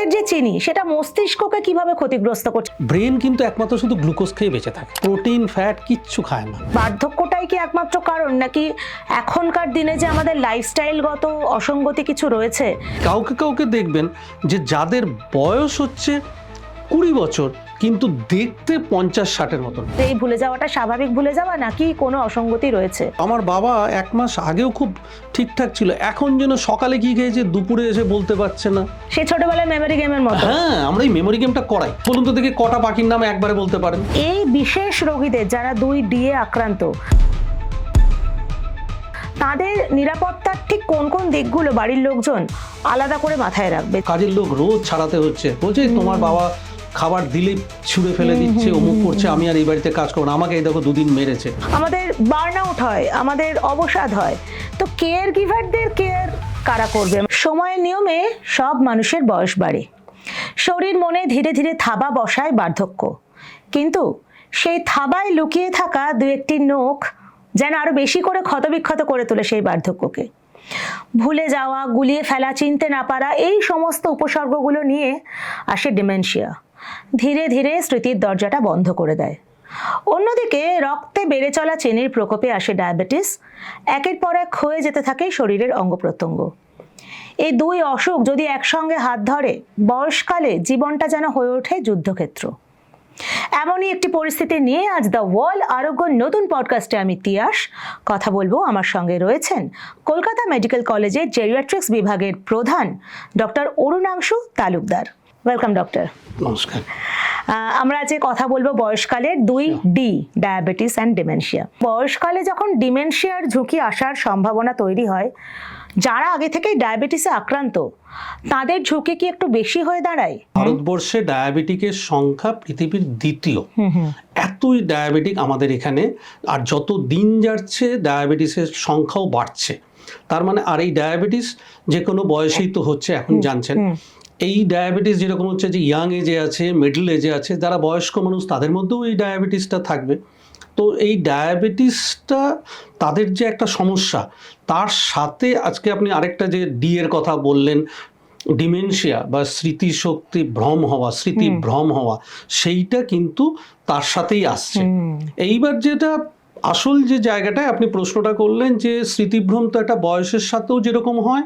রক্তের যে চিনি সেটা মস্তিষ্ককে কিভাবে ক্ষতিগ্রস্ত করছে? ব্রেন কিন্তু একমাত্র শুধু গ্লুকোজ খেয়ে বেঁচে থাকে, প্রোটিন ফ্যাট কিচ্ছু খায় না। বার্ধক্যটাই কি একমাত্র কারণ, নাকি এখনকার দিনে যে আমাদের লাইফস্টাইলগত অসঙ্গতি কিছু রয়েছে? কাউকে কাউকে দেখবেন যে যাদের বয়স হচ্ছে 20 বছর কিন্তু দেখতে 50-60-এর মতন। এই ভুলে যাওয়াটা স্বাভাবিক ভুলে যাওয়া, নাকি কোনো অসঙ্গতি রয়েছে? আমার বাবা 1 মাস আগেও খুব ঠিকঠাক ছিল, এখন যেন সকালে কি খেয়েছে দুপুরে এসে বলতে পারছে না। সে ছোটবেলায় মেমোরি গেমের মতো। হ্যাঁ, আমরা এই মেমোরি গেমটা করাই। বলুন তো দেখি কটা পাখির নাম একবারে বলতে পারেন? এই বিশেষ রোগীদের যারা 2D আক্রান্ত, তাদের নিরাপত্তার ঠিক কোন কোন দিকগুলো বাড়ির লোকজন আলাদা করে মাথায় রাখবে? কাজের লোক রোজ ছাড়াতে হচ্ছে, বলছে তোমার বাবা খাবার দিলেই ছুঁড়ে ফেলে দিচ্ছে, অমুক করছে, আমি আর এই বাড়িতে কাজ করবো না, আমাকে এই দেখো 2 দিন মেরেছে। আমাদের বার্ন আউট হয়, আমাদের অবসাদ হয়, তো কেয়ার গিভারদের কেয়ার কারা করবে? সময়ের নিয়মে সব মানুষের বয়স বাড়ে, শরীর মনে ধীরে ধীরে থাবা বসায় বার্ধক্য, কিন্তু সেই থাবায় লুকিয়ে থাকা 2-1টি নখ যেন আরো বেশি করে ক্ষতবিক্ষত করে তোলে সেই বার্ধক্যকে। ভুলে যাওয়া, গুলিয়ে ফেলা, চিনতে না পারা, এই সমস্ত উপসর্গগুলো নিয়ে আসে ডিমেনশিয়া। ধীরে ধীরে স্মৃতির দরজাটা বন্ধ করে দেয়। অন্যদিকে রক্তে বেড়ে চলা চিনির প্রকোপে আসে ডায়াবেটিস। একের পর এক ক্ষয়ে যেতে থাকে শরীরের অঙ্গ প্রত্যঙ্গ। এই 2 অসুখ যদি একসঙ্গে হাত ধরে, বয়সকালে জীবনটা যেন হয়ে ওঠে যুদ্ধক্ষেত্র। এমনই একটি পরিস্থিতি নিয়ে আজ দ্য ওয়ার্ল্ড আরোগ্য নতুন পডকাস্টে আমি তিয়াস কথা বলবো। আমার সঙ্গে রয়েছেন কলকাতা মেডিকেল কলেজের জেরিয়াট্রিক্স বিভাগের প্রধান doctor Arunanshu Talukdar. Welcome doctor. নমস্কার। আমরা আজকে কথা বলবো বয়সকালের 2D, ডায়াবেটিস অ্যান্ড ডিমেনশিয়া। বয়সকালে যখন ডিমেনশিয়ার ঝুঁকি আসার সম্ভাবনা তৈরি হয়, যারা আগে থেকেই ডায়াবেটিসে আক্রান্ত তাদের ঝুঁকি কি একটু বেশি হয়ে দাঁড়ায়? ভারতবর্ষে ডায়াবেটিকের সংখ্যা পৃথিবীর 2য়। এতই ডায়াবেটিক আমাদের এখানে, আর যত দিন যাচ্ছে ডায়াবেটিসের সংখ্যাও বাড়ছে। তার মানে আর এই ডায়াবেটিস যে কোনো বয়সেই তো হচ্ছে, এখন জানছেন। এই ডায়াবেটিস যেরকম হচ্ছে যে ইয়াং এজে আছে, মিডল এজে আছে, যারা বয়স্ক মানুষ তাদের মধ্যেও এই ডায়াবেটিসটা থাকবে। তো এই ডায়াবেটিসটা তাদের যে একটা সমস্যা, তার সাথে আজকে আপনি আরেকটা যে ডি এর কথা বললেন, ডিমেনশিয়া বা স্মৃতিশক্তি ভ্রম হওয়া, স্মৃতি ভ্রম হওয়া, সেইটা কিন্তু তার সাথেই আসছে। এইবার যেটা আসল যে জায়গাটায় আপনি প্রশ্নটা করলেন যে স্মৃতিভ্রম তো একটা বয়সের সাথেও যেরকম হয়,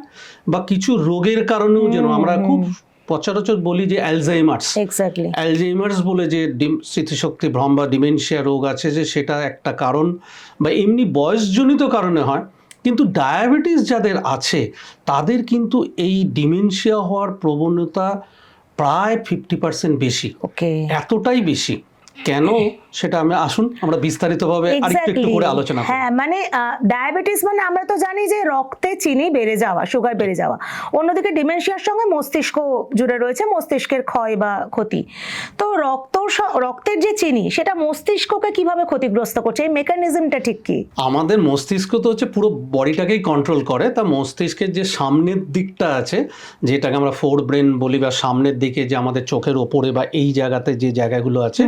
বা কিছু রোগের কারণেও যেন আমরা খুব সচরাচর বলি যে অ্যালজাইমার্স বলে যে স্মৃতিশক্তি ভ্রম বা ডিমেনশিয়া রোগ আছে, যে সেটা একটা কারণ, বা এমনি বয়সজনিত কারণে হয়। কিন্তু ডায়াবেটিস যাদের আছে তাদের কিন্তু এই ডিমেনশিয়া হওয়ার প্রবণতা প্রায় 50% বেশি। এতটাই বেশি কেন সেটা আমরা বিস্তারিতভাবে আরেকটু করে আলোচনা করব। হ্যাঁ, মানে ডায়াবেটিস মানে আমরা তো জানি যে রক্তে চিনি বেড়ে যাওয়া, সুগার বেড়ে যাওয়া। অন্যদিকে ডিমেনশিয়ার সঙ্গে মস্তিষ্ক জুড়ে রয়েছে, মস্তিষ্কের ক্ষয় বা ক্ষতি। তো রক্তের যে চিনি সেটা মস্তিষ্ককে কিভাবে ক্ষতিগ্রস্ত করছে, এই মেকানিজমটা ঠিক কি? আমাদের মস্তিষ্ক তো হচ্ছে পুরো বডিটাকেই কন্ট্রোল করে। তা মস্তিষ্কের যে সামনের দিকটা আছে, যেটাকে আমরা ফোর ব্রেন বলি, বা সামনের দিকে যে আমাদের চোখের ওপরে বা এই জায়গাতে যে জায়গাগুলো আছে,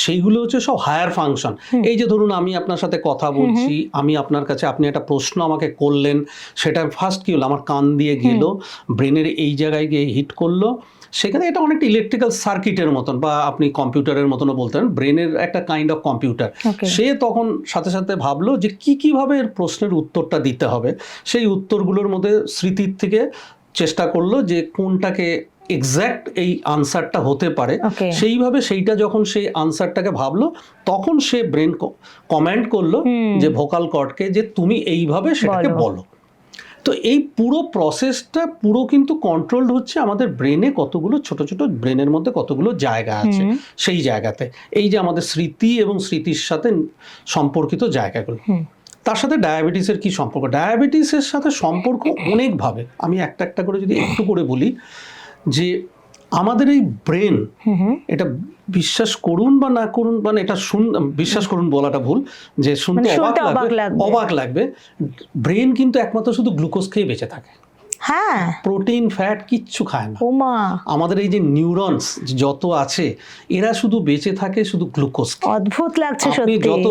সেইগুলো হচ্ছে সব হায়ার ফাংশন। এই যে ধরুন আমি আপনার সাথে কথা বলছি, আমি আপনার কাছে, আপনি একটা প্রশ্ন আমাকে করলেন, সেটা ফার্স্ট কি হলো, আমার কান দিয়ে গেল, ব্রেনের এই জায়গায় গিয়ে হিট করলো, সেখানে এটা অনেকটা ইলেকট্রিক্যাল সার্কিটের মতন, বা আপনি কম্পিউটারের মতনও বলতে পারেন, ব্রেনের একটা কাইন্ড অফ কম্পিউটার। সে তখন সাথে সাথে ভাবলো যে কিভাবে এর প্রশ্নের উত্তরটা দিতে হবে। সেই উত্তরগুলোর মধ্যে স্মৃতির থেকে চেষ্টা করলো যে কোনটাকে এক্স্যাক্ট এই আনসারটা হতে পারে, সেইভাবে সেইটা যখন সেই আনসারটাকে ভাবলো, তখন সে ব্রেন কমান্ড করলো যে ভোকাল কর্ডকে, যে তুমি এইভাবে সেটাকে বলো। তো এই পুরো প্রসেসটা পুরো কিন্তু কন্ট্রোলড হচ্ছে আমাদের ব্রেনে, কতগুলো ছোট ছোট ব্রেনের মধ্যে কতগুলো জায়গা আছে, সেই জায়গাতে এই যে আমাদের স্মৃতি এবং স্মৃতির সাথে সম্পর্কিত জায়গাগুলো। তার সাথে ডায়াবেটিসের কি সম্পর্ক? ডায়াবেটিসের সাথে সম্পর্ক অনেকভাবে, আমি একটা একটা করে যদি একটু করে বলি, যে আমাদের এই ব্রেন, এটা বিশ্বাস করুন বা না করুন, মানে এটা বিশ্বাস করুন বলাটা ভুল, যে শুনতে অবাক লাগবে, ব্রেন কিন্তু একমাত্র শুধু গ্লুকোজ খেয়ে বেঁচে থাকে। হ্যাঁ, প্রোটিন ফ্যাট কিচ্ছু খায় না। আমাদের এই যে নিউরনস যত আছে, এরা শুধু বেঁচে থাকে শুধু গ্লুকোজ। অদ্ভুত লাগছে আপনি যত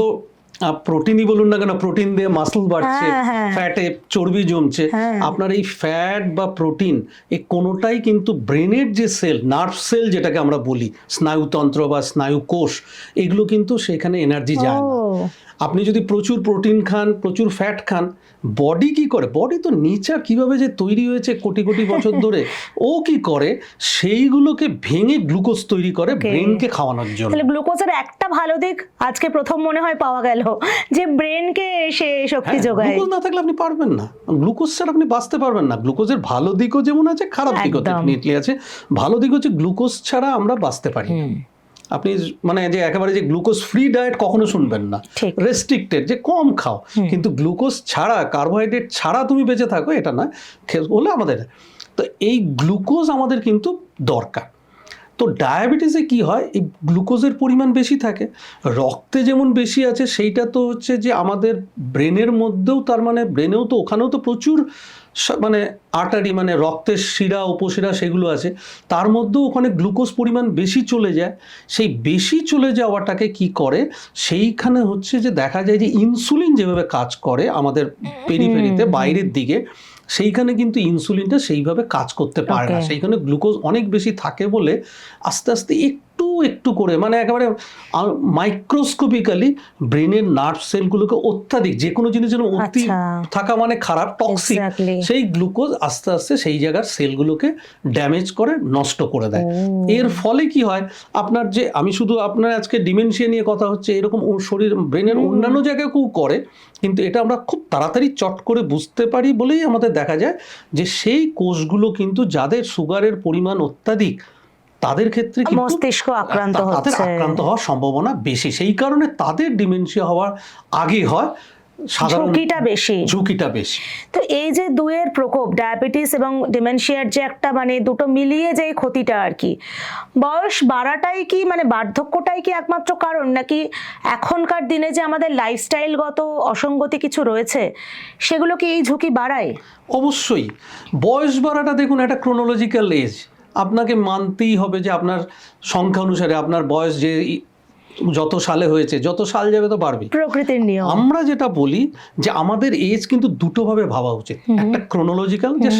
প্রোটিনই বলুন না কেন, প্রোটিন দিয়ে মাসল বাড়ছে, হ্যাঁ, হ্যাঁ। ফ্যাটে চর্বি জমছে, হ্যাঁ। আপনার এই ফ্যাট বা প্রোটিন এই কোনোটাই কিন্তু ব্রেনের যে সেল, নার্ভ সেল যেটাকে আমরা বলি, স্নায়ুতন্ত্র বা স্নায়ু কোষ, এগুলো কিন্তু সেখানে এনার্জি যায় না। ও, আপনি যদি প্রচুর প্রোটিন খান, প্রচুর ফ্যাট খান, বডি কি করে? বডি তো নেচার কিভাবে যে তৈরি হয়েছে কোটি কোটি বছর ধরে, ও কি করে সেইগুলোকে ভেঙে গ্লুকোজ তৈরি করে ব্রেনকে খাওয়ানোর জন্য। তাহলে গ্লুকোজের একটা ভালো দিক আজকে প্রথম মনে হয় পাওয়া গেল, যে ব্রেনকে সে শক্তি যোগায়। গ্লুকোজ না থাকলে আপনি পারবেন না, গ্লুকোজ ছাড়া আপনি বাঁচতে পারবেন না। গ্লুকোজের ভালো দিকও যেমন আছে, খারাপ দিকও একদম। ডেফিনেটলি আছে। ভালো দিক হচ্ছে গ্লুকোজ ছাড়া আমরা বাঁচতে পারি না। আপনি মানে যে একেবারে যে গ্লুকোজ ফ্রি ডায়েট কখনো শুনবেন না, ঠিক। রেস্ট্রিক্টেড, যে কম খাও, কিন্তু গ্লুকোজ ছাড়া, কার্বোহাইড্রেট ছাড়া তুমি বেঁচে থাকো এটা না, বলে আমাদের। তো এই গ্লুকোজ আমাদের কিন্তু দরকার। তো ডায়াবেটিসে কি হয়, এই গ্লুকোজের পরিমাণ বেশি থাকে, রক্তে যেমন বেশি আছে, সেইটা তো হচ্ছে যে আমাদের ব্রেনের মধ্যেও, তার মানে ব্রেনেও তো, ওখানেও তো প্রচুর মানে আর্টারি, মানে রক্তের শিরা উপশিরা সেগুলো আছে, তার মধ্যেও ওখানে গ্লুকোজ পরিমাণ বেশি চলে যায়। সেই বেশি চলে যাওয়াটাকে কি করে, সেইখানে হচ্ছে যে দেখা যায় যে ইনসুলিন যেভাবে কাজ করে আমাদের পেরিফেরিতে বাইরের দিকে, সেইখানে কিন্তু ইনসুলিনটা সেইভাবে কাজ করতে পারে না। সেইখানে গ্লুকোজ অনেক বেশি থাকে বলে আস্তে আস্তে একটু একটু করে, মানে একেবারে মাইক্রোস্কোপিক্যালি ব্রেনের নার্ভ সেলগুলোকে অত্যাধিক, যে কোনো জিনিসের অতি থাকা মানে খারাপ, টক্সিক, সেই গ্লুকোজ আস্তে আস্তে সেই জায়গার সেলগুলোকে ড্যামেজ করে, নষ্ট করে দেয়। এর ফলে কি হয়, আপনার যে, আমি শুধু আপনার আজকে ডিমেনশিয়া নিয়ে কথা হচ্ছে, এরকম শরীর ব্রেনের অন্যান্য জায়গাকেও করে, কিন্তু এটা আমরা খুব তাড়াতাড়ি চট করে বুঝতে পারি বলেই আমাদের দেখা যায় যে সেই কোষগুলো কিন্তু যাদের সুগারের পরিমাণ অত্যাধিক, তাদের ক্ষেত্রে কিন্তু মস্তিষ্ক আক্রান্ত তাদের হচ্ছে, আক্রান্ত হওয়ার সম্ভাবনা বেশি। সেই কারণে তাদের ডিমেনশিয়া হওয়ার আগে হয়, ঝুঁকিটা বেশি। তো এই যে দুয়ের প্রকোপ, ডায়াবেটিস এবং ডিমেনশিয়ার যে একটা মানে দুটো মিলিয়ে যে ক্ষতিটা আর কি, বয়স বাড়াটাই কি, মানে বার্ধক্যটাই কি একমাত্র কারণ, নাকি এখনকার দিনে যে আমাদের লাইফস্টাইলগত অসঙ্গতি কিছু রয়েছে সেগুলো কি এই ঝুঁকি বাড়ায়? অবশ্যই। বয়স বাড়াটা দেখুন একটা ক্রোনোলজিক্যাল এজ, আপনাকে মানতেই হবে যে আপনার সংখ্যা অনুসারে আপনার বয়স যে যত সালে হয়েছে, যত সাল যাবে তো বাড়বে, প্রকৃতির নিয়ম। আমরা যেটা বলি যে আমাদের এজ কিন্তু দুটো ভাবে ভাবা উচিত। একটা ক্রোনোলজিক্যাল, যে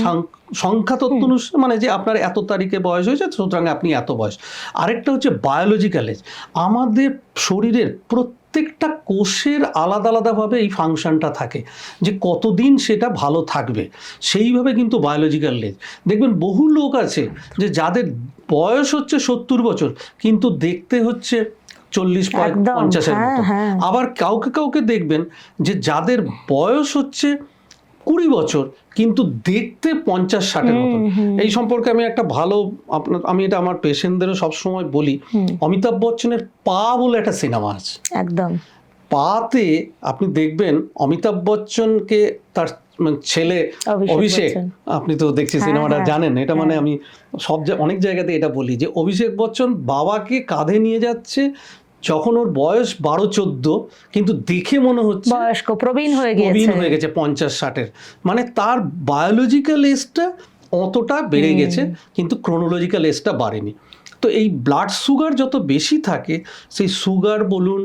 সংখ্যা তত্ত্ব অনুসারে, মানে যে আপনার এত তারিখে বয়স হয়েছে সুতরাং আপনি এত বয়স। আরেকটা হচ্ছে বায়োলজিক্যাল এজ, আমাদের শরীরের প্রত্যেকটা কোষের আলাদা আলাদাভাবে এই ফাংশনটা থাকে, যে কতদিন সেটা ভালো থাকবে, সেইভাবে কিন্তু বায়োলজিক্যাল এজ। দেখবেন বহু লোক আছে যে যাদের বয়স হচ্ছে 70 বছর কিন্তু দেখতে হচ্ছে 40-50-এর মতো। আবার কাউকে কাউকে দেখবেন যে যাদের বয়স হচ্ছে 20 বছর কিন্তু দেখতে 50-60-এর মতো। এই সম্পর্কে আমি একটা ভালো, আমি এটা আমার পেশেন্টদেরও সবসময় বলি, অমিতাভ বচ্চনের পা বলে একটা সিনেমা আছে, একদম পাতে আপনি দেখবেন অমিতাভ বচ্চনকে তার ছেলে অভিষেক, আপনি তো দেখছি সিনেমাটা জানেন, এটা মানে আমি অনেক জায়গাতে এটা বলি যে অভিষেক বচ্চন বাবাকে কাঁধে নিয়ে যাচ্ছে যখন ওর বয়স 12-14, কিন্তু দেখে মনে হচ্ছে বয়স্ক, প্রবীণ হয়ে গেছে 50-60-এর। মানে তার বায়োলজিক্যাল এজটা অতটা বেড়ে গেছে কিন্তু ক্রোনোলজিক্যাল এজটা বাড়েনি। তো এই ব্লাড সুগার যত বেশি থাকে, সেই সুগার বলুন,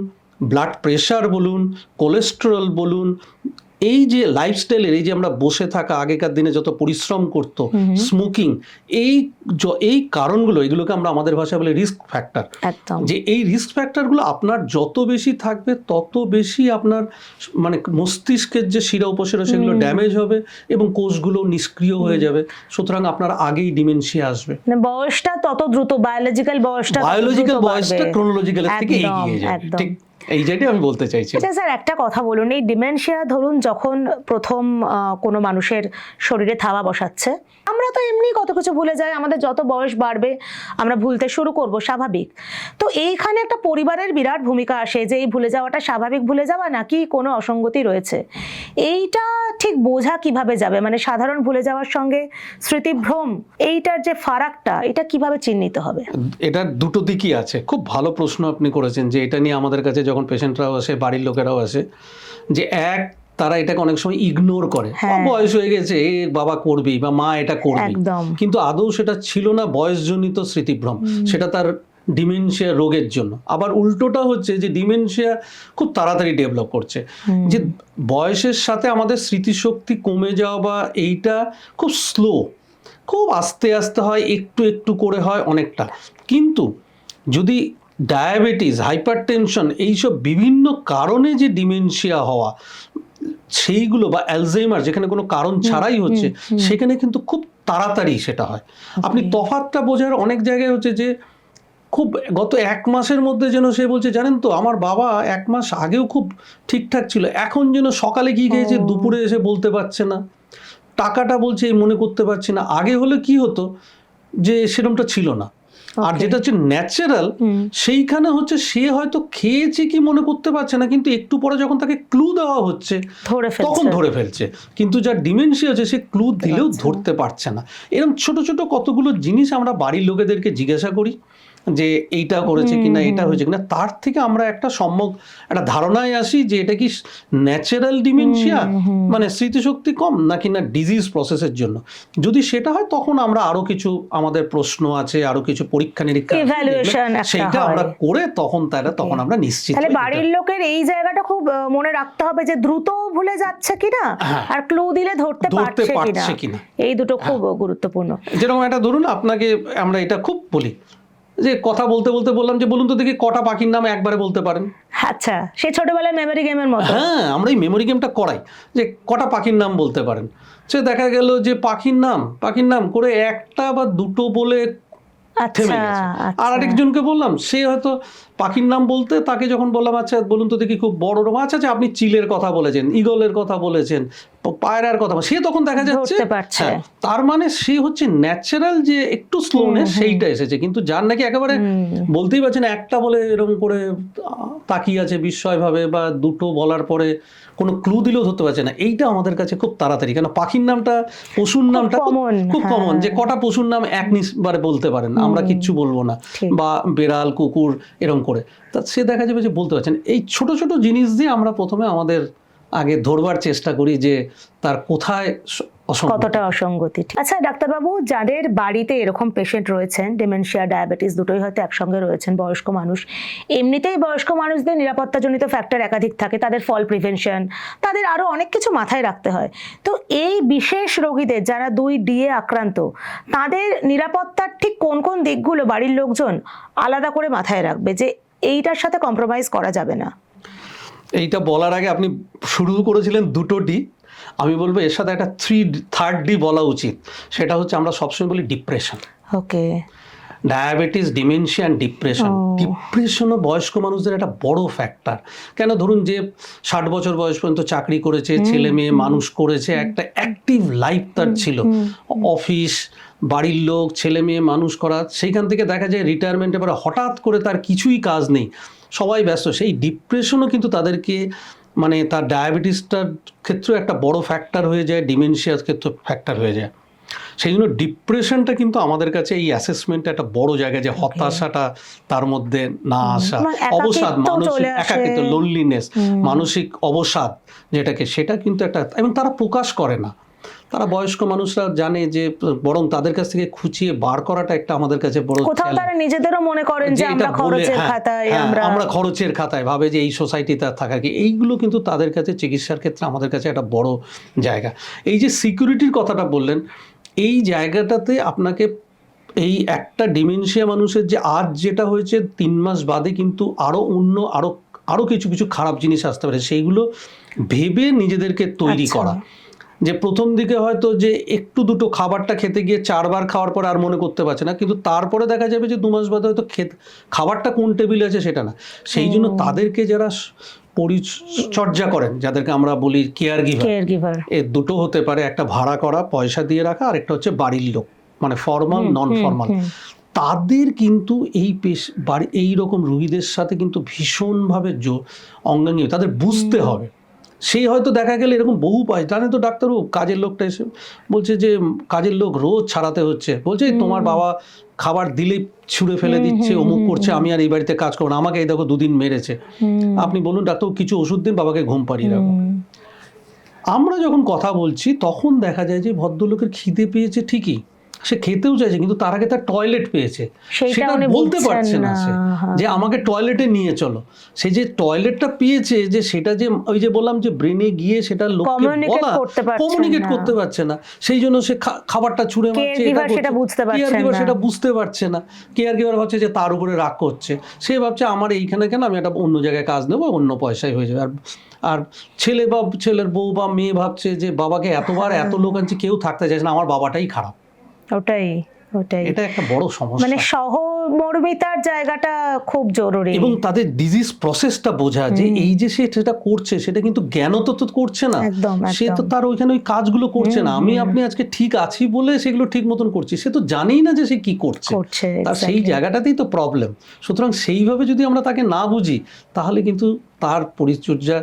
ব্লাড প্রেশার বলুন, কোলেস্টেরল বলুন, এই যে লাইফস্টাইলের, এই যে আমরা বসে থাকা, আগেকার দিনে যত পরিশ্রম করতো, স্মোকিং, এই কারণগুলো, এগুলোকে আমরা আমাদের ভাষায় বলি রিস্ক ফ্যাক্টর। যে এই রিস্ক ফ্যাক্টরগুলো আপনার যত বেশি থাকবে তত বেশি আপনার মানে মস্তিষ্কের যে শিরা উপশিরা সেগুলো ড্যামেজ হবে এবং কোষগুলো নিষ্ক্রিয় হয়ে যাবে, সুতরাং আপনার আগেই ডিমেনশিয়া আসবে। বয়সটা তত দ্রুত, বায়োলজিক্যাল বয়সটা ক্রোনোলজিক্যাল থেকে এগিয়ে যাবে। ঠিক এই জায়গায় আমি বলতে চাইছি। আচ্ছা স্যার, একটা কথা বলুন, এই ডিমেনশিয়া ধরুন যখন প্রথম কোনো মানুষের শরীরে থাবা বসাচ্ছে, আমরা তো এমনি কত কিছু ভুলে যাই, আমাদের যত বয়স বাড়বে আমরা ভুলতে শুরু করব, স্বাভাবিক। তো এইখানে একটা পরিবারের বিরাট ভূমিকা আসে, যে এই ভুলে যাওয়াটা স্বাভাবিক ভুলে যাওয়া নাকি কোনো অসঙ্গতি রয়েছে, এইটা ঠিক বোঝা কিভাবে যাবে? মানে সাধারণ ভুলে যাওয়ার সঙ্গে স্মৃতিভ্রম, এইটার যে ফারাকটা, এটা কিভাবে চিহ্নিত হবে? এটার দুটো দিকই আছে। খুব ভালো প্রশ্ন আপনি করেছেন, যে এটা নিয়ে আমাদের কাছে যখন পেশেন্টরাও আসে, বাড়ির লোকেরাও আসে, যে তারা এটাকে অনেক সময় ইগনোর করে, বয়স হয়ে গেছে, বাবা করবেই বা মা এটা করবেই, কিন্তু আদৌ সেটা ছিল না বয়সজনিত স্মৃতিভ্রম, সেটা তার ডিমেনশিয়া রোগের জন্য। আবার উল্টোটা হচ্ছে যে ডিমেনশিয়া খুব তাড়াতাড়ি ডেভেলপ করছে, যে বয়সের সাথে আমাদের স্মৃতিশক্তি কমে যাওয়া বা এইটা খুব স্লো, খুব আস্তে আস্তে হয়, একটু একটু করে হয় অনেকটা। কিন্তু যদি ডায়াবেটিস, হাইপারটেনশন, এইসব বিভিন্ন কারণে যে ডিমেনশিয়া হওয়া সেইগুলো, বা অ্যালজাইমার যেখানে কোনো কারণ ছাড়াই হচ্ছে, সেখানে কিন্তু খুব তাড়াতাড়ি সেটা হয়। আপনি তফাৎটা বোঝার অনেক জায়গায় হচ্ছে যে খুব গত 1 মাসের মধ্যে যেন সে বলছে, জানেন তো আমার বাবা 1 মাস আগেও খুব ঠিকঠাক ছিল, এখন যেন সকালে কি খেয়েছে দুপুরে এসে বলতে পারছে না, টাকাটা বলছে এই মনে করতে পারছি না। আগে হলে কি হতো যে সেরকমটা ছিল না। আর যেটা হচ্ছে ন্যাচারাল, সেইখানে হচ্ছে সে হয়তো খেয়েছে কি মনে করতে পারছে না, কিন্তু একটু পরে যখন তাকে ক্লু দেওয়া হচ্ছে তখন ধরে ফেলছে। কিন্তু যার ডিমেনশিয়া হচ্ছে সে ক্লু দিলেও ধরতে পারছে না। এরকম ছোট ছোট কতগুলো জিনিস আমরা বাড়ির লোকেদেরকে জিজ্ঞাসা করি যে এইটা করেছে কিনা, এটা হয়েছে কিনা, তার থেকে আমরা একটা সম্যক একটা ধারণায় আসি যে এটা কি ন্যাচারাল ডিমেনশিয়া, মানে স্মৃতিশক্তি কম, নাকি না ডিজিজ প্রসেসের জন্য। যদি সেটা হয় তখন আমরা আরো কিছু, আমাদের প্রশ্ন আছে, আরো কিছু পরীক্ষা নিরীক্ষা, সেইটা আমরা করে তখন আমরা নিশ্চিত। তাহলে বাড়ির লোকের এই জায়গাটা খুব মনে রাখতে হবে যে দ্রুত ভুলে যাচ্ছে কিনা, আর ক্লু দিলে ধরতে পারছে কিনা, এই দুটো খুব গুরুত্বপূর্ণ। যেরকম একটা ধরুন, আপনাকে আমরা এটা খুব বলি যে কথা বলতে বলতে বললাম যে বলুন তো দেখি কটা পাখির নাম একবারে বলতে পারেন। আচ্ছা, সেই ছোটবেলায় মেমোরি গেমের মতো। হ্যাঁ, আমরা এই মেমোরি গেমটা করাই যে কটা পাখির নাম বলতে পারেন। সে দেখা গেল যে পাখির নাম করে একটা বা দুটো বলে থেমে গেছে। আর আরেকজনকে বললাম, সে হয়তো পাখির নাম বলতে, তাকে যখন বললাম আচ্ছা বলুন তো দেখি খুব বড় রকম, আচ্ছা আচ্ছা আপনি চিলের কথা বলেছেন, ঈগলের কথা বলেছেন, পায়রার কথা, সে তখন দেখা যাচ্ছে তার মানে সে হচ্ছে ন্যাচারাল যে একটু স্লোনেস সেইটা এসেছে। কিন্তু যার নাকি একেবারে বলতেই পারছে না, একটা বলে এরকম করে তাকিয়ে আছে বিস্ময় ভাবে, বা দুটো বলার পরে কোনো ক্লু দিলেও ধরতে পারছে না, এইটা আমাদের কাছে খুব তাড়াতাড়ি। কেন পাখির নামটা, পশুর নামটা খুব কমন, যে কটা পশুর নাম একবারে বলতে পারেন, আমরা কিচ্ছু বলবো না, বা বেড়াল, কুকুর এরকম করে, তা সে দেখা যাবে যে বলতে পারছেন। এই ছোট ছোট জিনিস দিয়ে আমরা প্রথমে আমাদের আগে ধরবার চেষ্টা করি যে তার কোথায় কতটা অসঙ্গতি। আচ্ছা ডাক্তারবাবু, যাদের বাড়িতে এরকম পেশেন্ট রয়েছেন, ডিমেনশিয়া ডায়াবেটিস দুটোই হয়তো একসঙ্গে রয়েছেন, বয়স্ক মানুষ, এমনিতেই বয়স্ক মানুষদের নিরাপত্তাজনিত ফ্যাক্টর একাধিক থাকে, তাদের ফল প্রিভেনশন, তাদের আরো অনেক কিছু মাথায় রাখতে হয়। তো এই বিশেষ রোগীদের যারা 2D-এ আক্রান্ত, তাদের নিরাপত্তার ঠিক কোন কোন দিকগুলো বাড়ির লোকজন আলাদা করে মাথায় রাখবে যে এইটার সাথে কম্প্রোমাইজ করা যাবে না? এইটা বলার আগে আপনি শুরু করেছিলেন 2D, আমি বলবো এর সাথে একটা 3rd D বলা উচিত। সেটা হচ্ছে আমরা সবসময় বলি depression. Okay, diabetes, dementia and depression. ডিপ্রেশনও বয়স্ক মানুষদের একটা বড় ফ্যাক্টর। কেন, ধরুন যে 60 বছর বয়স পর্যন্ত চাকরি করেছে, ছেলে মেয়ে মানুষ করেছে, একটা অ্যাক্টিভ লাইফ তার ছিল, অফিস, বাড়ির লোক, ছেলে মেয়ে মানুষ করা, সেইখান থেকে দেখা যায় রিটায়ারমেন্টের পরে হঠাৎ করে তার কিছুই কাজ নেই, সবাই ব্যস্ত। সেই ডিপ্রেশনও কিন্তু তাদেরকে, মানে তার ডায়াবেটিসটার ক্ষেত্রে একটা বড় ফ্যাক্টর হয়ে যায়, ডিমেনশিয়ার ক্ষেত্রে ফ্যাক্টর হয়ে যায়। সেই জন্য ডিপ্রেশনটা কিন্তু আমাদের কাছে এই অ্যাসেসমেন্টে একটা বড় জায়গা, যে হতাশাটা তার মধ্যে না আসা, অবসাদ, মানসিক একাকিত্ব, লোনলিনেস, মানসিক অবসাদ যেটাকে, সেটা কিন্তু একটা, এবং তারা প্রকাশ করে না। তারা বয়স্ক মানুষরা জানে যে, বরং তাদের কাছ থেকে খুঁচিয়ে বার করাটা একটা আমাদের কাছে বড় চ্যালেঞ্জ। তারা নিজেদেরও মনে করেন যে আমরা খরচের খাতায়, আমরা খরচের খাতায় ভাবে যে এই সোসাইটিতে থাকা কি, এইগুলো কিন্তু তাদের কাছে চিকিৎসার ক্ষেত্রে আমাদের কাছে একটা বড় জায়গা। এই যে সিকিউরিটির কথাটা বললেন, এই জায়গাটাতে আপনাকে এই একটা ডিমেনশিয়া মানুষের যে আজ যেটা হয়েছে 3 মাস বাদে কিন্তু আরো কিছু কিছু খারাপ জিনিস আসতে পারে, সেইগুলো ভেবে নিজেদেরকে তৈরি করা। যে প্রথম দিকে হয়তো যে একটু দুটো খাবারটা খেতে গিয়ে 4 বার খাওয়ার পর আর মনে করতে পারছে না, কিন্তু তারপরে দেখা যাবে যে 2 মাস বাদে হয়তো খাবারটা কোন টেবিলে আছে সেটা না। সেই জন্য তাদেরকে যারা পরিচর্যা করেন, যাদেরকে আমরা বলি কেয়ার গিভার, এ দুটো হতে পারে, একটা ভাড়া করা পয়সা দিয়ে রাখা, আর একটা হচ্ছে বাড়ির লোক, মানে ফর্মাল নন ফর্মাল। তাদের কিন্তু এই রকম রোগীদের সাথে কিন্তু ভীষণভাবে অঙ্গাঙ্গী তাদের বুঝতে হবে। সেই হয়তো দেখা গেলে এরকম বহু পায়, জানে তো ডাক্তারবাবু, কাজের লোকটা এসে বলছে যে কাজের লোক রোজ ছাড়াতে হচ্ছে, বলছে তোমার বাবা খাবার দিলেই ছুঁড়ে ফেলে দিচ্ছে, অমুক করছে, আমি আর এই বাড়িতে কাজ করবো না, আমাকে এই দেখো 2 দিন মেরেছে। আপনি বলুন ডাক্তারবাবু, কিছু ওষুধ দিন, বাবাকে ঘুম পাড়িয়ে রাখো। আমরা যখন কথা বলছি তখন দেখা যায় যে ভদ্রলোকের খিদে পেয়েছে ঠিকই, সে খেতেও চাইছে কিন্তু তার আগে তার টয়লেট পেয়েছে, সেইটা সেটা উনি বলতে বুঝছেন পারছে না না। সে হ্যাঁ। যে আমাকে টয়লেটে নিয়ে চলো। সে যে টয়লেটটা পেয়েছে, যে সেটা যে ওই যে বললাম যে ব্রেনে গিয়ে সেটা লোককে Communicate বলা, করতে পারছেন কমিউনিকেট না। করতে পারছে না, সেই জন্য সে খাবারটা ছুঁড়ে মারছে, এটা Caregiver সেটা বুঝতে কেয়ার পারছেন গিভার না। সেটা বুঝতে পারছে না। কেয়ার গিভার ভাবছে যে তার উপরে রাগ করছে, সে ভাবছে আমার এইখানে কেন, আমি একটা অন্য জায়গায় কাজ নেবো, অন্য পয়সায় হয়ে যাবে। আর ছেলে বা ছেলের বউ বা মেয়ে ভাবছে যে বাবাকে এতবার এত লোক আনছে, কেউ থাকতে চাইছে না, আমার বাবাটাই খারাপ। ওটাই ওটাই এটা একটা বড় সমস্যা। মানে সহমর্মিতার জায়গাটা খুব জরুরি। এবং তাদের ডিজিজ প্রসেসটা বোঝা, যে এই যে সে সেটা করছে সেটা কিন্তু জ্ঞানত তো করছে না, একদম, সে তো একদম। তার ওইখানে ওই কাজগুলো করছে না। আমি আপনি আজকে ঠিক আছি বলে সেগুলো ঠিক মতন করছি, সে তো জানেই না যে সে কি করছে। তার সেই exactly। জায়গাটাতেই তো প্রবলেম। সুতরাং সেইভাবে যদি আমরা তাকে না বুঝি, তাহলে কিন্তু তার পরিচর্যা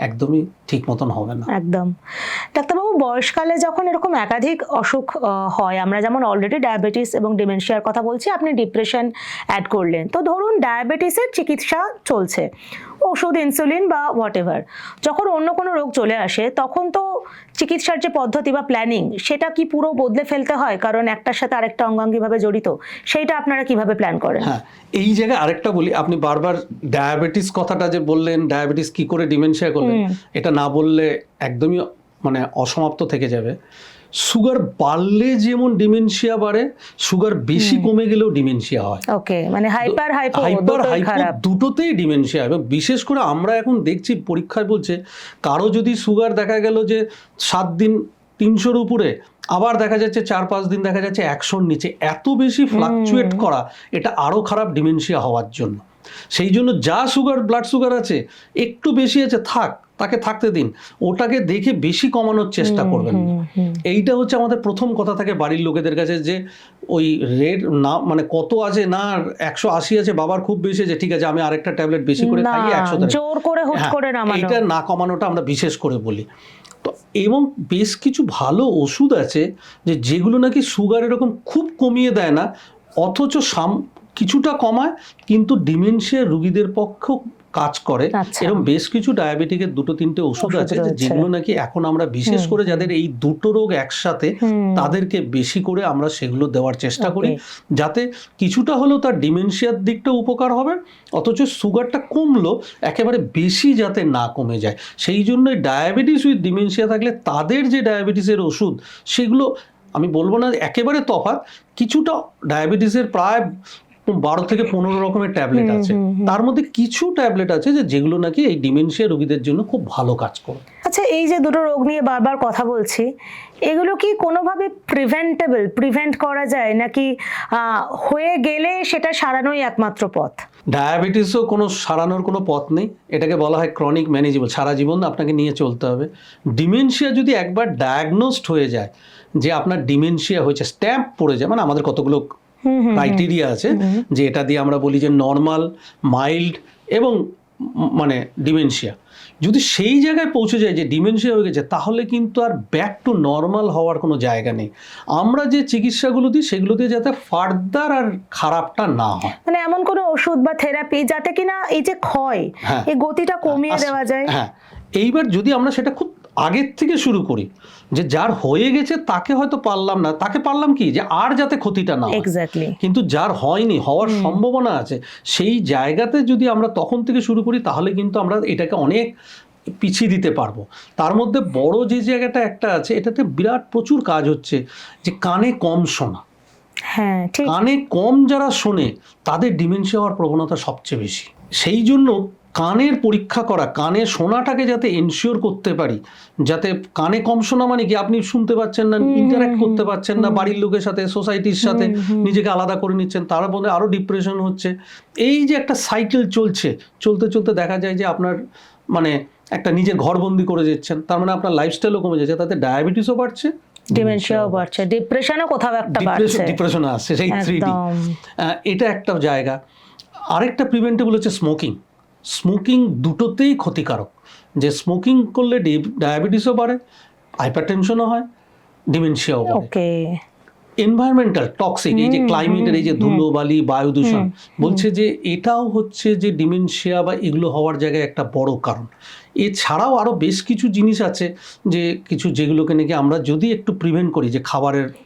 একদমই ঠিক মতন হবে না। একদম। ডাক্তারবাবু, বয়সকালে যখন এরকম একাধিক অসুখ হয়, আমরা যেমন অলরেডি ডায়াবেটিস এবং ডিমেনশিয়ার কথা বলছি, আপনি ডিপ্রেশন অ্যাড করলেন, তো ধরুন ডায়াবেটিসের চিকিৎসা চলছে, ওষুধ, ইনসুলিন বা হোয়াট এভার, যখন অন্য কোনো রোগ চলে আসে তখন তো চিকিৎসার যে পদ্ধতি বা প্ল্যানিং সেটা কি পুরো বদলে ফেলতে হয়, কারণ একটার সাথে আরেকটা অঙ্গাঙ্গিভাবে জড়িত, সেইটা আপনারা কিভাবে প্ল্যান করেন? হ্যাঁ, এই জায়গায় আরেকটা বলি, আপনি বারবার ডায়াবেটিস কথাটা যে বললেন, ডায়াবেটিস কি করে ডিমেনশিয়া করলেন, এটা না বললে একদমই মানে অসমাপ্ত থেকে যাবে। সুগার বাড়লে যেমন ডিমেনশিয়া বাড়ে, সুগার বেশি কমে গেলেও ডিমেনশিয়া হয়। ওকে, মানে হাইপার হাইপো খারাপ। দুটোতেই ডিমেনশিয়া। এবং বিশেষ করে আমরা এখন দেখছি পরীক্ষায় বলছে, কারো যদি সুগার দেখা গেল যে 7 দিন 300-র উপরে, আবার দেখা যাচ্ছে 4-5 দিন দেখা যাচ্ছে 100-র নিচে, এত বেশি ফ্লাকচুয়েট করা, এটা আরো খারাপ ডিমেনশিয়া হওয়ার জন্য। সেই জন্য যা সুগার, ব্লাড সুগার আছে, একটু বেশি আছে, তাকে থাকতে দিন, ওটাকে দেখে বেশি কমানোর চেষ্টা করবেন না। এইটা হচ্ছে আমাদের প্রথম কথা থাকে বাড়ির লোকেদের কাছে, যে ওই রেড না মানে কত আছে না, 180 আছে, বাবার খুব বেশি আছে, ঠিক আছে আমি আরেকটা ট্যাবলেট বেশি করে খাই, 100 জোর করে হুট করে নামানো, এটা না কমানোটা আমরা বিশেষ করে বলি। তো এবং বেশ কিছু ভালো ওষুধ আছে যেগুলো নাকি সুগার এরকম খুব কমিয়ে দেয় না, অথচ কিছুটা কমায়, কিন্তু ডিমেনশিয়া রোগীদের পক্ষেও কাজ করে। এরকম বেশ কিছু ডায়াবেটিকের 2-3টে ওষুধ আছে যেগুলো নাকি এখন আমরা বিশেষ করে যাদের এই দুটো রোগ একসাথে, তাদেরকে বেশি করে আমরা সেগুলো দেওয়ার চেষ্টা করি, যাতে কিছুটা হলেও তার ডিমেনশিয়ার দিকটা উপকার হবে, অথচ সুগারটা কমলো একেবারে বেশি যাতে না কমে যায়। সেই জন্য ডায়াবেটিস উইথ ডিমেনশিয়া থাকলে তাদের যে ডায়াবেটিসের ওষুধ, সেগুলো আমি বলবো না একেবারে তফাৎ, কিছুটা ডায়াবেটিসের প্রায় 12 থেকে 15 রকমের ট্যাবলেট আছে, তার মধ্যে কিছু ট্যাবলেট আছে যেগুলো নাকি এই ডিমেনশিয়া রোগীদের জন্য খুব ভালো কাজ করে। আচ্ছা, এই যে দুটো রোগ নিয়ে বারবার কথা বলছি, এগুলো কি কোনোভাবে প্রিভেন্ট করা যায়, নাকি হয়ে গেলে সেটা সারানোই একমাত্র পথ? ডায়াবেটিসও কোনো সারানোর কোনো পথ নেই, এটাকে বলা হয় ক্রনিক ম্যানেজেবল, সারা জীবন আপনাকে নিয়ে চলতে হবে। ডিমেনশিয়া যদি একবার ডায়াগনোসড হয়ে যায় যে আপনার ডিমেনশিয়া হয়েছে, স্ট্যাম্প পড়ে যায়, মানে আমাদের কতগুলো ক্রাইটেরিয়া আছে যে এটা দিয়ে আমরা বলি যে নর্মাল, মাইল্ড এবং মানে ডিমেনশিয়া, যদি সেই জায়গায় পৌঁছে যায় যে ডিমেনশিয়া হয়ে গেছে, তাহলে কিন্তু আর ব্যাক টু নর্মাল হওয়ার কোনো জায়গা নেই। আমরা যে চিকিৎসাগুলো দিই সেগুলো দিয়ে যাতে ফার্দার আর খারাপটা না হয়, মানে এমন কোনো ওষুধ বা থেরাপি যাতে কিনা এই যে ক্ষয়, এই গতিটা কমিয়ে দেওয়া যায়। হ্যাঁ, এইবার যদি আমরা সেটা খুব আগের থেকে শুরু করি, যে যার হয়ে গেছে তাকে হয়তো পারলাম না, তাকে পারলাম কি যে আর যাতে ক্ষতিটা না হয়, কিন্তু যার হয়নি, হওয়ার সম্ভাবনা আছে, সেই জায়গাতে যদি আমরা তখন থেকে শুরু করি, তাহলে কিন্তু আমরা এটাকে অনেক পিছিয়ে দিতে পারবো। তার মধ্যে বড় যে জায়গাটা একটা আছে, এটাতে বিরাট প্রচুর কাজ হচ্ছে, যে কানে কম শোনা। হ্যাঁ, ঠিক। কানে কম যারা শোনে তাদের ডিমেনশিয়া হওয়ার প্রবণতা সবচেয়ে বেশি। সেই জন্য কানের পরীক্ষা করা, কানে শোনাটাকে যাতে এনশিওর করতে পারি, যাতে কানে কম শোনা মানে কি আপনি শুনতে পাচ্ছেন না, ইন্টারাক্ট করতে পারছেন না বাড়ির লোকের সাথে, সোসাইটির সাথে, নিজেকে আলাদা করে নিচ্ছেন, তার মধ্যে আরও ডিপ্রেশন হচ্ছে। এই যে একটা সাইকেল চলতে চলতে দেখা যায় যে আপনার মানে একটা নিজের ঘরবন্দি করে যাচ্ছেন, তার মানে আপনার লাইফস্টাইলও কমে যাচ্ছে, তাতে ডায়াবেটিসও বাড়ছে, ডিমেনশিয়াও বাড়ছে, ডিপ্রেশনও কোথাও একটা বাড়ছে, ডিপ্রেশন আসছে, সেই 3D। এটা একটা জায়গা। আরেকটা প্রিভেন্টেবল হচ্ছে স্মোকিং দুটোতেই ক্ষতিকারক, যে স্মোকিং করলে ডায়াবেটিসও বাড়ে, হাইপারটেনশনও হয়, ডিমেনশিয়াও বাড়ে। এনভায়রনমেন্টাল টক্সিক, এই যে ক্লাইমেটের এই যে ধুলোবালি বায়ু দূষণ, বলছে যে এটাও হচ্ছে যে ডিমেনশিয়া বা এগুলো হওয়ার জায়গায় একটা বড় কারণ। এছাড়াও আরও বেশ কিছু জিনিস আছে যে কিছু যেগুলোকে নাকি আমরা যদি একটু প্রিভেন্ট করি, যে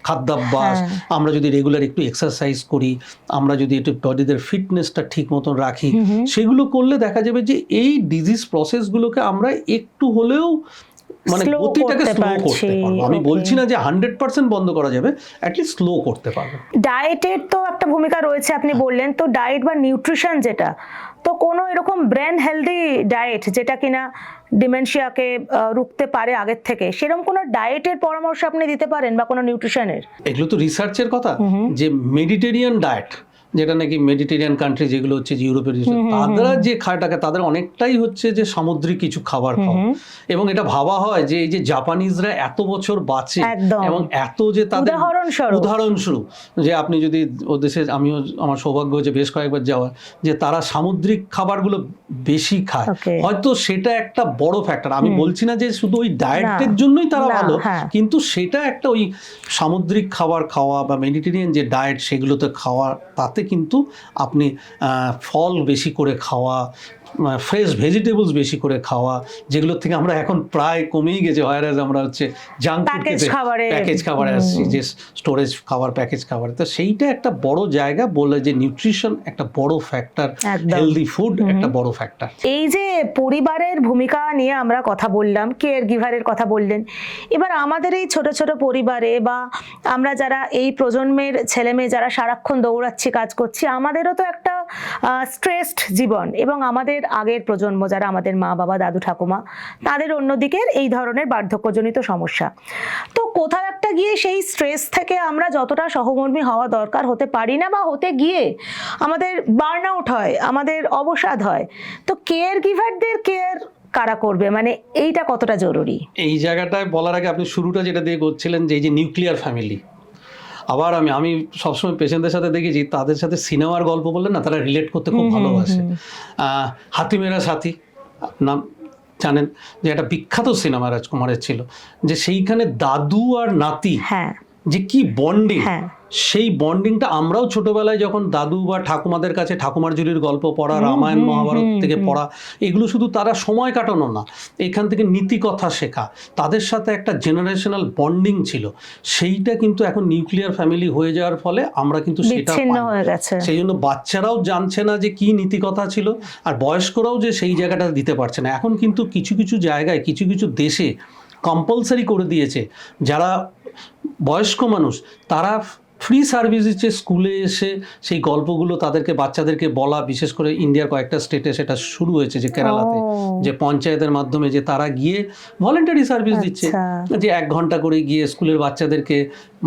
খাদ্যাভ্যাস, আমরা যদি রেগুলার একটু এক্সারসাইজ করি, আমরা যদি একটু বডিদের ফিটনেসটা ঠিক মতন রাখি, সেগুলো করলে দেখা যাবে যে এই ডিজিজ প্রসেসগুলোকে আমরা একটু হলেও মানে গতিটাকে স্লো করতে পারবো। আমি বলছি না যে 100% বন্ধ করা যাবে, অ্যাটলিস্ট স্লো করতে পারবো। ডায়েটের তো একটা ভূমিকা রয়েছে, আপনি বললেন তো, ডায়েট বা নিউট্রিশন যেটা, তো কোনো এরকম ব্রেন হেলদি ডায়েট যেটা কিনা ডিমেনশিয়াকে রুখতে পারে আগের থেকে, সেরকম কোনো ডায়েটের পরামর্শ আপনি দিতে পারেন বা কোনো নিউট্রিশনের? এগুলো তো রিসার্চের কথা, যে মেডিটেরিয়ান ডায়েট, যেটা নাকি মেডিটেরিয়ান কান্ট্রি যেগুলো হচ্ছে যে ইউরোপের, তারা যে খাটাকে তাদের অনেকটাই হচ্ছে যে সামুদ্রিক কিছু খাবার খাওয়া। এবং এটা ভাবা হয় যে এই যে জাপানিজরা এত বছর বাঁচে এবং এত যে তাদের উদাহরণস্বরূপ, যে আপনি যদি ও দেশে, আমিও আমার সৌভাগ্য হয়েছে বেশ কয়েকবার যাওয়ার, যে তারা সামুদ্রিক খাবারগুলো বেশি খায়, হয়তো সেটা একটা বড় ফ্যাক্টর। আমি বলছি না যে শুধু ওই ডায়েটের জন্যই তারা ভালো, কিন্তু সেটা একটা ওই সামুদ্রিক খাবার খাওয়া বা মেডিটেরিয়ান যে ডায়েট সেগুলোতে খাওয়া, তাতে কিন্তু আপনি ফল বেশি করে খাওয়া, ফ্রেশ ভেজিটেবলস বেশি করে খাওয়া, যেগুলোর থেকে আমরা এখন প্রায় কমেই গেছে, হয়রাজ আমরা হচ্ছে জাঙ্ক ফুড প্যাকেজ খাবারে আসছি, যে স্টোরেজ খাবার প্যাকেজ খাবার। তো সেইটা একটা বড় জায়গা, বলে যে নিউট্রিশন একটা বড় ফ্যাক্টর, হেলদি ফুড একটা বড় ফ্যাক্টর। এই যে পরিবারের ভূমিকা নিয়ে আমরা কথা বললাম, কেয়ার গিভারের কথা বললেন, এবার আমাদের এই ছোট ছোট পরিবারে বা আমরা যারা এই প্রজন্মের ছেলে মেয়ে যারা সারাক্ষণ দৌড়াচ্ছি কাজ করছি, আমাদেরও তো একটা স্ট্রেসড জীবন, এবং আমাদের আগের প্রজন্ম যারা আমাদের মা বাবা দাদু ঠাকুমা, তাদের অন্যদিকের এই ধরনের বার্ধক্যজনিত সমস্যা। তো কোথাও একটা গিয়ে সেই স্ট্রেস থেকে আমরা যতটা সহমর্মী হওয়া দরকার হতে পারি না, বা হতে গিয়ে আমাদের বার্ন আউট হয়, আমাদের অবসাদ হয়। তো কেয়ার গিভারদের কেয়ার কারা করবে, মানে এইটা কতটা জরুরি? এই জায়গাটায় বলার আগে আপনি শুরুটা যেটা দিয়ে করছিলেন, যে এই যে নিউক্লিয়ার ফ্যামিলি, আবার আমি সবসময় পেশেন্টদের সাথে দেখেছি, তাদের সাথে সিনেমার গল্প বললেন না, তারা রিলেট করতে খুব ভালোবাসে। হাতি মেরা সাথী নাম জানেন, যে একটা বিখ্যাত সিনেমা রাজকুমারের ছিল, যে সেইখানে দাদু আর নাতি যে কি বন্ডিং, সেই বন্ডিংটা আমরাও ছোটবেলায় যখন দাদু বা ঠাকুমাদের কাছে ঠাকুমার ঝুলির গল্প পড়া, রামায়ণ মহাভারত থেকে পড়া, এগুলো শুধু তারা সময় কাটানো না, এখান থেকে নীতি কথা শেখা, তাদের সাথে একটা জেনারেশনাল বন্ডিং ছিল। সেইটা কিন্তু এখন নিউক্লিয়ার ফ্যামিলি হয়ে যাওয়ার ফলে আমরা কিন্তু সেটা সেই জন্য বাচ্চারাও জানছে না যে কি নীতি কথা ছিল, আর বয়স্করাও যে সেই জায়গাটা দিতে পারছে না। এখন কিন্তু কিছু কিছু জায়গায় কিছু কিছু দেশে কম্পালসারি করে দিয়েছে, যারা বয়স্ক মানুষ তারা ফ্রি সার্ভিস দিচ্ছে, স্কুলে এসে সেই গল্পগুলো তাদেরকে বাচ্চাদেরকে বলা। বিশেষ করে ইন্ডিয়ার কয়েকটা স্টেটে সেটা শুরু হয়েছে, যে কেরালাতে, যে পঞ্চায়েতের মাধ্যমে যে তারা গিয়ে ভলেন্টারি সার্ভিস দিচ্ছে, যে 1 ঘন্টা করে গিয়ে স্কুলের বাচ্চাদেরকে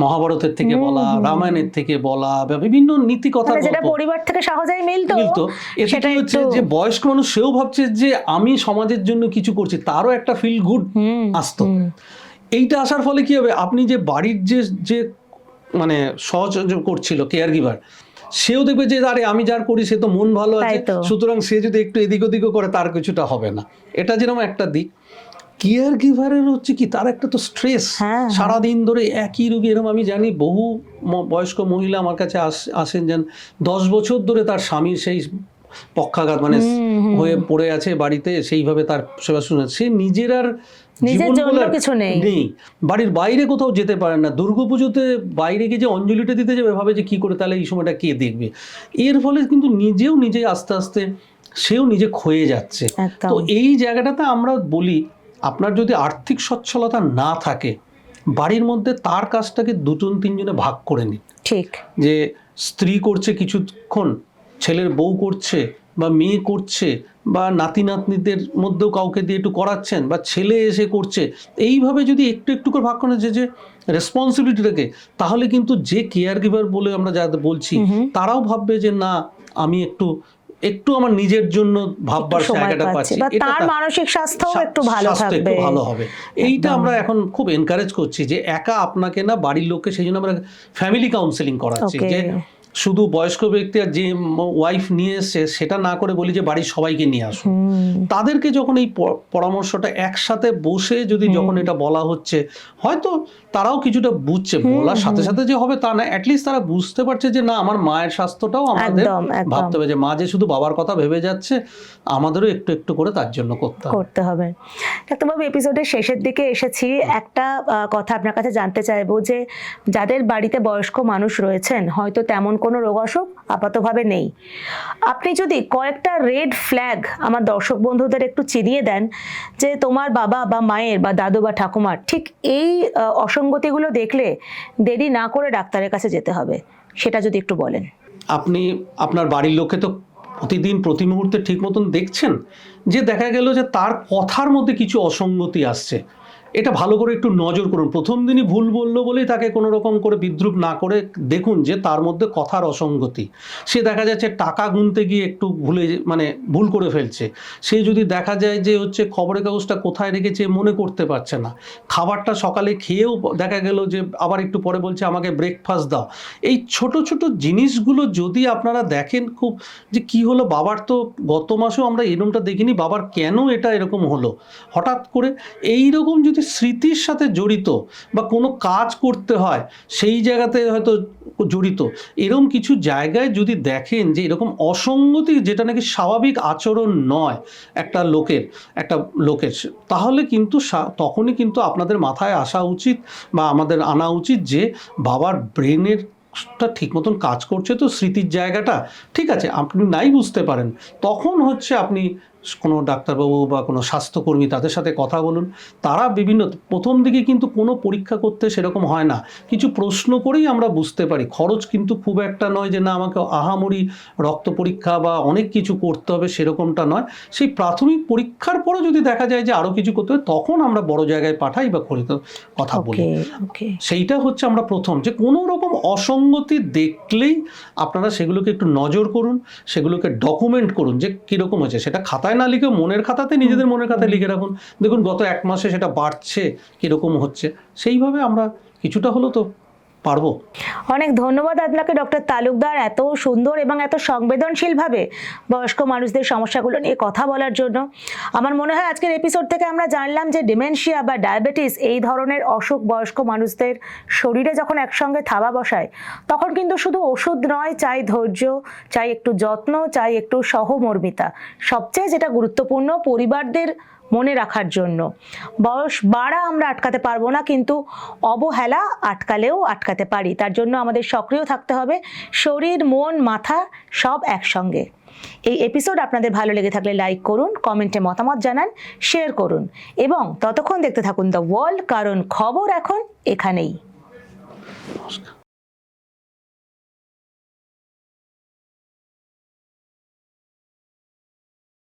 মহাভারতের থেকে বলা, রামায়ণের থেকে বলা, বা বিভিন্ন নীতি কথা পরিবার থেকে সহজেই মিলতো। এটা হচ্ছে যে বয়স্ক মানুষ সেও ভাবছে যে আমি সমাজের জন্য কিছু করছি, তারও একটা ফিল গুড আসতো। এইটা আসার ফলে কি হবে, আপনি যে বাড়ির যে মানে সহযোগ করছিল কেয়ার গিভার, সেও দেখবে যে আরে আমি যার করি সে তো মন ভালো আছে, সুতরাং সে যদি একটু এদিক ওদিকও করে তার কিছুটা হবে না। এটা যেরকম একটা দিক। কেয়ার গিভারের হচ্ছে কি, তার একটা তো স্ট্রেস, সারাদিন ধরে একই রোগী। এরকম আমি জানি বহু বয়স্ক মহিলা আমার কাছে আসেন, যেন 10 বছর ধরে তার স্বামীর সেই পক্ষাঘাত মানে হয়ে পড়ে আছে বাড়িতে, সেইভাবে তার সেবা শুনে সে নিজের আর কিছু নেই, বাড়ির বাইরে কোথাও যেতে পারে না। দুর্গাপুজোতে বাইরে গিয়ে যে অঞ্জলিটা দিতে যাবে, ভাবে যে কি করে তাহলে এই সময়টা কে দেখবে। এর ফলে কিন্তু নিজে আস্তে আস্তে সেও নিজে ক্ষয়ে যাচ্ছে। তো এই জায়গাটাতে আমরা বলি, আপনার যদি আর্থিক সচ্ছলতা না থাকে, বাড়ির মধ্যে তার কাজটাকে 2-3 জনে ভাগ করে নিন। ঠিক, যে স্ত্রী করছে কিছুক্ষণ, ছেলের বউ করছে বা মেয়ে করছে, বা নাতি নাতনিদের মধ্যেও কাউকে দিয়ে একটু করাচ্ছেন, বা ছেলে এসে করছে, এইভাবে যদি একটু একটু করে ভাগ করে যে রেসপন্সিবিলিটিটাকে, তাহলে কিন্তু যে কেয়ার গিভার বলে আমরা যাদের বলছি, তারাও ভাববে যে না, আমি একটু আমার নিজের জন্য ভাববার জায়গাটা পাচ্ছি, তার মানসিক স্বাস্থ্যও একটু ভালো হবে। এইটা আমরা এখন খুব এনকারেজ করছি, যে একা আপনাকে না, বাড়ির লোককে, সেই জন্য আমরা ফ্যামিলি কাউন্সেলিং করাচ্ছি, যে শুধু বয়স্ক ব্যক্তি আর যে ওয়াইফ নিয়ে এসছে সেটা না করে বলি যে বাড়ির সবাইকে নিয়ে আসুন। তাদেরকে যখন এই পরামর্শটা একসাথে বসে যদি যখন এটা বলা হচ্ছে, হয়তো তারাও কিছুটা বুঝছে, বলার সাথে সাথে যে হবে তা না, অ্যাটলিস্ট তারা বুঝতে পারছে যে না, আমার মায়ের স্বাস্থ্যটাও আমাদের ভাবতে হবে, যে মা যে শুধু বাবার কথা ভেবে যাচ্ছে, আমাদেরও একটু একটু করে তার জন্য করতে হবে। ডাক্তারবাবু, এপিসোডের শেষের দিকে এসেছি, একটা কথা আপনার কাছে জানতে চাইবো যে যাদের বাড়িতে বয়স্ক মানুষ রয়েছেন, হয়তো তেমন কোনো রোগ অসুখ আপাতভাবে নেই, আপনি যদি কয়েকটা রেড ফ্ল্যাগ আমার দর্শক বন্ধুদের একটু চিনিয়ে দেন যে তোমার বাবা বা মায়ের বা দাদু বা ঠাকুমার ঠিক এই অসঙ্গতিগুলো দেখলে দেরি না করে ডাক্তারের কাছে যেতে হবে, সেটা যদি একটু বলেন। আপনি আপনার বাড়ির লোককে তো প্রতিদিন প্রতি মুহূর্তে ঠিক মতন দেখছেন, যে দেখা গেল যে তার কথার মধ্যে কিছু অসঙ্গতি আসছে, এটা ভালো করে একটু নজর করুন। প্রথম দিনই ভুল বললো বলেই তাকে কোনো রকম করে বিদ্রুপ না করে দেখুন যে তার মধ্যে কথার অসঙ্গতি। সে দেখা যাচ্ছে টাকা গুনতে গিয়ে একটু ভুল করে ফেলছে, সে যদি দেখা যায় যে হচ্ছে খবরের কাগজটা কোথায় রেখেছে মনে করতে পারছে না, খাবারটা সকালে খেয়েও দেখা গেল যে আবার একটু পরে বলছে আমাকে ব্রেকফাস্ট দাও। এই ছোট ছোট জিনিসগুলো যদি আপনারা দেখেন খুব, যে কি হলো বাবার, তো গত মাসেও আমরা এরকমটা দেখিনি, বাবার কেন এটা এরকম হলো হঠাৎ করে, এইরকম যদি স্মৃতির সাথে জড়িত বা কোনো কাজ করতে হয় সেই জায়গাতে হয়তো জড়িত, এরকম কিছু জায়গায় যদি দেখেন যে এরকম অসঙ্গতি, যেটা নাকি স্বাভাবিক আচরণ নয় একটা লোকের, তাহলে কিন্তু তখনই কিন্তু আপনাদের মাথায় আসা উচিত বা আমাদের আনা উচিত যে বাবার ব্রেনের ঠিক মতন কাজ করছে, তো স্মৃতির জায়গাটা ঠিক আছে, আপনি নাই বুঝতে পারেন, তখন হচ্ছে আপনি কোনো ডাক্তারবাবু বা কোনো স্বাস্থ্যকর্মী তাদের সাথে কথা বলুন। তারা প্রথম দিকে কিন্তু কোনো পরীক্ষা করতে সেরকম হয় না, কিছু প্রশ্ন করেই আমরা বুঝতে পারি। খরচ কিন্তু খুব একটা নয় যে না আমাকে আহামরি রক্ত পরীক্ষা বা অনেক কিছু করতে হবে, সেরকমটা নয়। সেই প্রাথমিক পরীক্ষার পরে যদি দেখা যায় যে আরও কিছু করতে হবে, তখন আমরা বড় জায়গায় পাঠাই বা কথা বলি। সেইটা হচ্ছে আমরা প্রথম, যে কোনো রকম অসঙ্গতি দেখলেই আপনারা সেগুলোকে একটু নজর করুন, সেগুলোকে ডকুমেন্ট করুন যে কীরকম হয়েছে, সেটা খাতায় না লিখে মনের খাতাতে, নিজেদের মনের খাতায় লিখে রাখুন, দেখুন গত 1 মাসে সেটা বাড়ছে, কিরকম হচ্ছে, সেইভাবে আমরা কিছুটা হলো তো পারবো। অনেক ধন্যবাদ আপনাকে ডক্টর তালুকদার, এত সুন্দর এবং এত সংবেদনশীলভাবে বয়স্ক মানুষদের সমস্যাগুলো নিয়ে কথা বলার জন্য। আমার মনে হয় আজকের এপিসোড থেকে আমরা জানলাম যে ডিমেনশিয়া বা ডায়াবেটিস এই ধরনের অসুখ বয়স্ক মানুষদের শরীরে যখন একসঙ্গে থাবা বসায়, তখন কিন্তু শুধু ওষুধ নয়, চাই ধৈর্য, চাই একটু যত্ন, চাই একটু সহমর্মিতা, সবচেয়ে যেটা গুরুত্বপূর্ণ পরিবারদের মনে রাখার জন্য। বয়স বাড়া আমরা আটকাতে পারবো না, কিন্তু অবহেলা আটকালেও আটকাতে পারি। তার জন্য আমাদের সক্রিয় থাকতে হবে, শরীর মন মাথা সব একসঙ্গে। এই এপিসোড আপনাদের ভালো লেগে থাকলে লাইক করুন, কমেন্টে মতামত জানান, শেয়ার করুন এবং ততক্ষণ দেখতে থাকুন দ্য ওয়ার্ল্ড, কারণ খবর এখন এখানেই। নমস্কার।